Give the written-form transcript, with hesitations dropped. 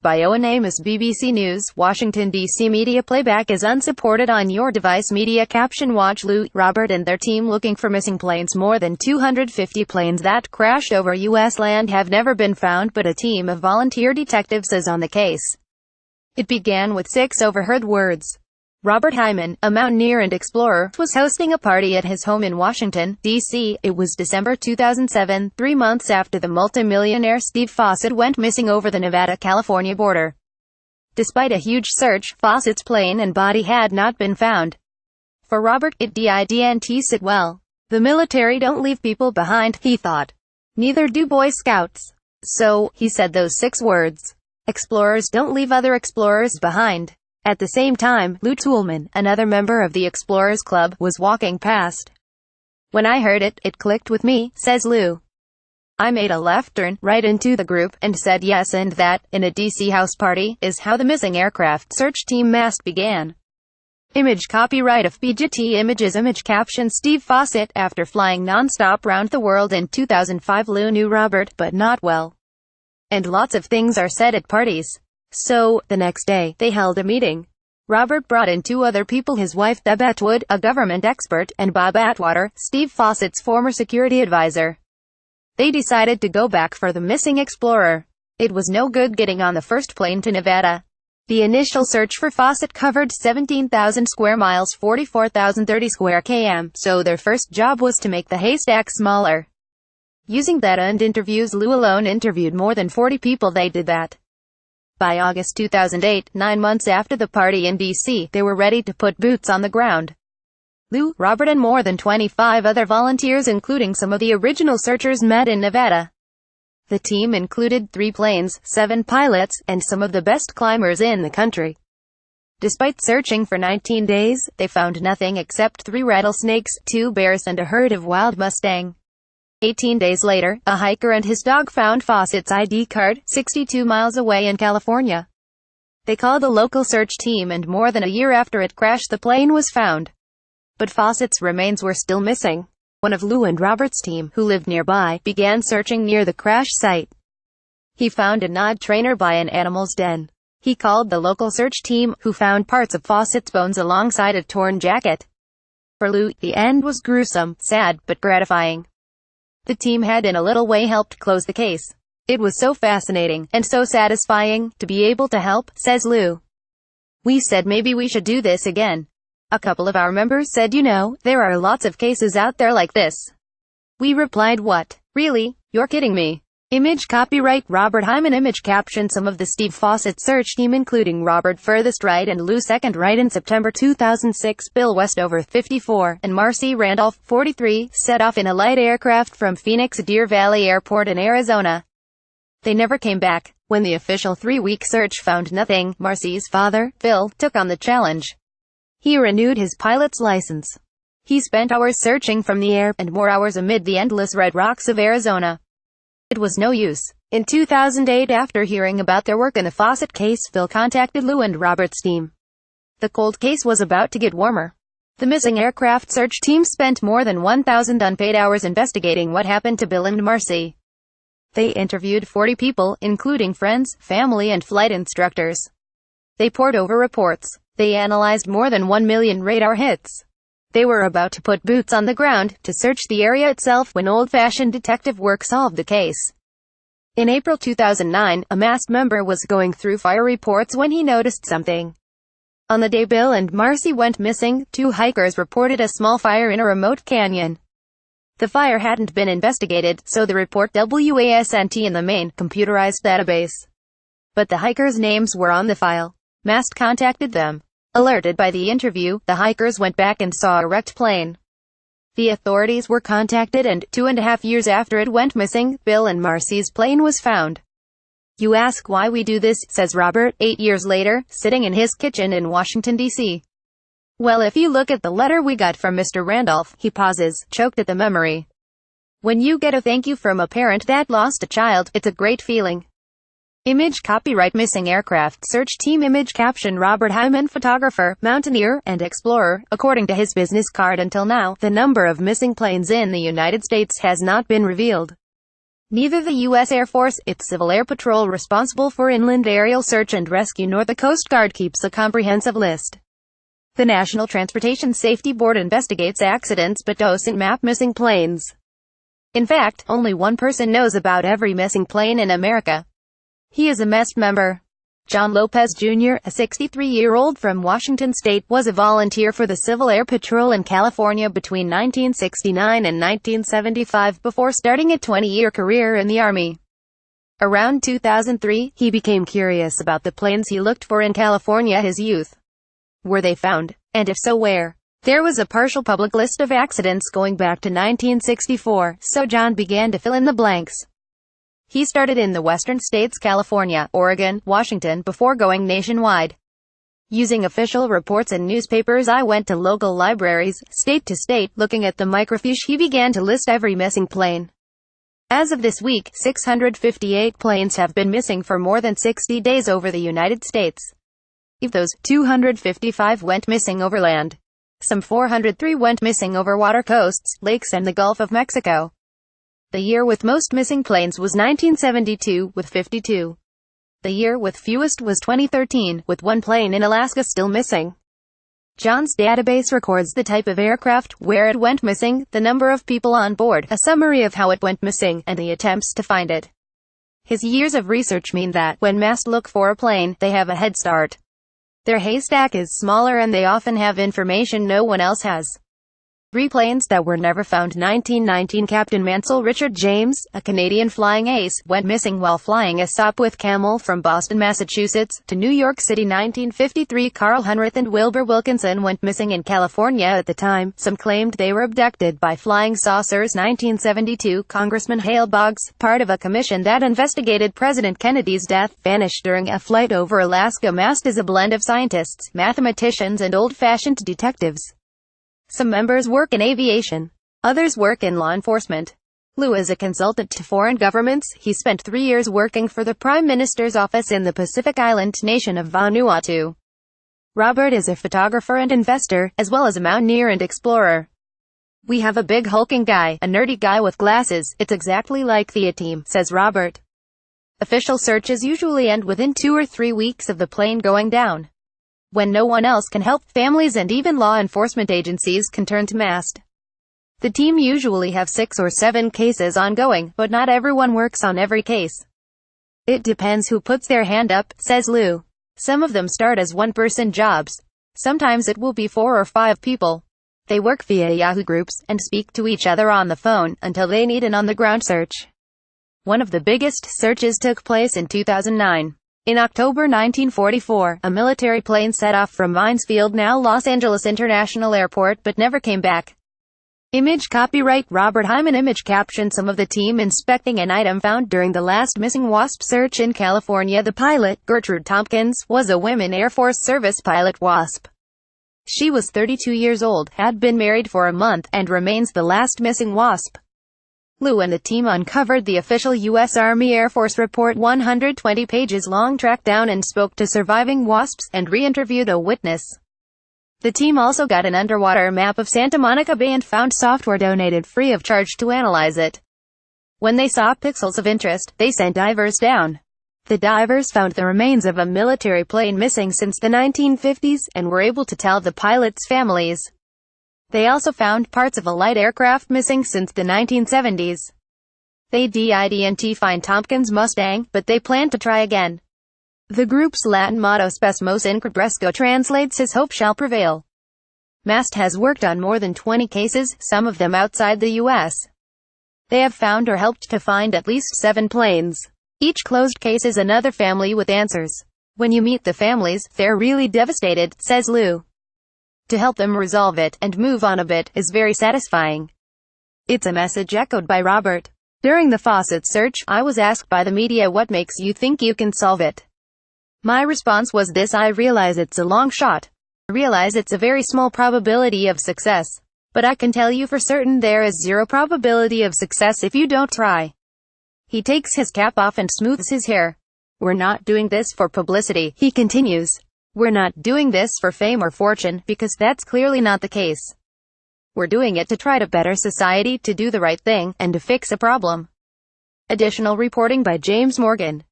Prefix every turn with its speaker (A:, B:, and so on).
A: By Owen Amos BBC News, Washington, D.C. Media playback is unsupported on your device. Media captionWatch. Lou, Robert and their team looking for missing planes. More than 250 planes that crashed over U.S. land have never been found, but a team of volunteer detectives is on the case. It began with 6 overheard words. Robert Hyman, a mountaineer and explorer, was hosting a party at his home in Washington, D.C. It was December 2007, 3 months after the multimillionaire Steve Fossett went missing over the Nevada-California border. Despite a huge search, Fossett's plane and body had not been found. For Robert, it didn't sit well. The military don't leave people behind, he thought. Neither do Boy Scouts. So, he said those 6 words. Explorers don't leave other explorers behind. At the same time, Lou Toolman, another member of the Explorers Club, was walking past. When I heard it, it clicked with me, says Lou. I made a left turn, right into the group, and said yes, and that, in a DC house party, is how the missing aircraft search team mask began. Image copyright of PGT Images. Image caption Steve Fossett. After flying non-stop round the world in 2005, Lou knew Robert, but not well. And lots of things are said at parties. So, the next day, they held a meeting. Robert brought in 2 other people, his wife Deb Atwood, a government expert, and Bob Atwater, Steve Fossett's former security advisor. They decided to go back for the missing explorer. It was no good getting on the first plane to Nevada. The initial search for Fossett covered 17,000 square miles, 44,030 square km, so their first job was to make the haystack smaller. Using that and interviews, Lou alone interviewed more than 40 people. They did that. By August 2008, 9 months after the party in D.C., they were ready to put boots on the ground. Lou, Robert and more than 25 other volunteers, including some of the original searchers, met in Nevada. The team included 3 planes, 7 pilots, and some of the best climbers in the country. Despite searching for 19 days, they found nothing except 3 rattlesnakes, 2 bears and a herd of wild mustang. 18 days later, a hiker and his dog found Fossett's ID card, 62 miles away in California. They called a local search team, and more than a year after it crashed, the plane was found. But Fossett's remains were still missing. One of Lou and Robert's team, who lived nearby, began searching near the crash site. He found an odd trainer by an animal's den. He called the local search team, who found parts of Fossett's bones alongside a torn jacket. For Lou, the end was gruesome, sad, but gratifying. The team had in a little way helped close the case. It was so fascinating, and so satisfying, to be able to help, says Lou. We said maybe we should do this again. A couple of our members said, there are lots of cases out there like this. We replied, what? Really? You're kidding me. Image copyright Robert Hyman. Image caption some of the Steve Fossett search team, including Robert furthest right and Lou second right, in September 2006, Bill Westover, 54, and Marcy Randolph, 43, set off in a light aircraft from Phoenix Deer Valley Airport in Arizona. They never came back. When the official 3-week search found nothing, Marcy's father, Phil, took on the challenge. He renewed his pilot's license. He spent hours searching from the air, and more hours amid the endless red rocks of Arizona. It was no use. In 2008, after hearing about their work in the Fossett case, Phil contacted Lou and Robert's team. The cold case was about to get warmer. The missing aircraft search team spent more than 1,000 unpaid hours investigating what happened to Bill and Marcy. They interviewed 40 people, including friends, family and flight instructors. They pored over reports. They analyzed more than 1 million radar hits. They were about to put boots on the ground, to search the area itself, when old-fashioned detective work solved the case. In April 2009, a masked member was going through fire reports when he noticed something. On the day Bill and Marcy went missing, 2 hikers reported a small fire in a remote canyon. The fire hadn't been investigated, so the report wasn't in the main, computerized database. But the hikers' names were on the file. Mast contacted them. Alerted by the interview, the hikers went back and saw a wrecked plane. The authorities were contacted, and 2.5 years after it went missing, Bill and Marcy's plane was found. You ask why we do this, says Robert, 8 years later, sitting in his kitchen in Washington, D.C. Well, if you look at the letter we got from Mr. Randolph, he pauses, choked at the memory. When you get a thank you from a parent that lost a child, it's a great feeling. Image copyright missing aircraft search team. Image caption Robert Hyman, photographer, mountaineer, and explorer. According to his business card, until now, the number of missing planes in the United States has not been revealed. Neither the U.S. Air Force, its Civil Air Patrol responsible for inland aerial search and rescue, nor the Coast Guard keeps a comprehensive list. The National Transportation Safety Board investigates accidents but doesn't map missing planes. In fact, only one person knows about every missing plane in America. He is a MEST member. John Lopez Jr., a 63-year-old from Washington State, was a volunteer for the Civil Air Patrol in California between 1969 and 1975 before starting a 20-year career in the Army. Around 2003, he became curious about the planes he looked for in California his youth. Were they found? And if so, where? There was a partial public list of accidents going back to 1964, so John began to fill in the blanks. He started in the western states California, Oregon, Washington, before going nationwide. Using official reports and newspapers, I went to local libraries, state to state, looking at the microfiche. He began to list every missing plane. As of this week, 658 planes have been missing for more than 60 days over the United States. Of those, 255 went missing over land. Some 403 went missing over water coasts, lakes and the Gulf of Mexico. The year with most missing planes was 1972, with 52. The year with fewest was 2013, with one plane in Alaska still missing. John's database records the type of aircraft, where it went missing, the number of people on board, a summary of how it went missing, and the attempts to find it. His years of research mean that, when MEST look for a plane, they have a head start. Their haystack is smaller and they often have information no one else has. 3 planes that were never found. 1919 Captain Mansell Richard James, a Canadian flying ace, went missing while flying a SOP with Camel from Boston, Massachusetts, to New York City. 1953 Carl Hunrath and Wilbur Wilkinson went missing in California. At the time, some claimed they were abducted by flying saucers. 1972 Congressman Hale Boggs, part of a commission that investigated President Kennedy's death, vanished during a flight over Alaska. MEST is a blend of scientists, mathematicians and old-fashioned detectives. Some members work in aviation. Others work in law enforcement. Lou is a consultant to foreign governments. He spent 3 years working for the Prime Minister's office in the Pacific Island nation of Vanuatu. Robert is a photographer and investor, as well as a mountaineer and explorer. We have a big hulking guy, a nerdy guy with glasses. It's exactly like the A team, says Robert. Official searches usually end within 2 or 3 weeks of the plane going down. When no one else can help, families and even law enforcement agencies can turn to MEST. The team usually have 6 or 7 cases ongoing, but not everyone works on every case. It depends who puts their hand up, says Lou. Some of them start as one-person jobs. Sometimes it will be 4 or 5 people. They work via Yahoo groups, and speak to each other on the phone, until they need an on-the-ground search. One of the biggest searches took place in 2009. In October 1944, a military plane set off from Minesfield, now Los Angeles International Airport, but never came back. Image copyright Robert Hyman. Image caption: some of the team inspecting an item found during the last missing WASP search in California. The pilot, Gertrude Tompkins, was a women Air Force Service pilot WASP. She was 32 years old, had been married for a month, and remains the last missing WASP. Lou and the team uncovered the official U.S. Army Air Force report, 120 pages long, tracked down and spoke to surviving WASPs, and re-interviewed a witness. The team also got an underwater map of Santa Monica Bay and found software donated free of charge to analyze it. When they saw pixels of interest, they sent divers down. The divers found the remains of a military plane missing since the 1950s, and were able to tell the pilots' families. They also found parts of a light aircraft missing since the 1970s. They didn't find Tompkins' Mustang, but they plan to try again. The group's Latin motto, Spes mos incredresco, translates as hope shall prevail. MEST has worked on more than 20 cases, some of them outside the U.S. They have found or helped to find at least 7 planes. Each closed case is another family with answers. When you meet the families, they're really devastated, says Lou. To help them resolve it, and move on a bit, is very satisfying. It's a message echoed by Robert. During the Fossett search, I was asked by the media, what makes you think you can solve it? My response was this: I realize it's a long shot. I realize it's a very small probability of success. But I can tell you for certain there is 0 probability of success if you don't try. He takes his cap off and smooths his hair. We're not doing this for publicity, he continues. We're not doing this for fame or fortune, because that's clearly not the case. We're doing it to try to better society, to do the right thing, and to fix a problem. Additional reporting by James Morgan.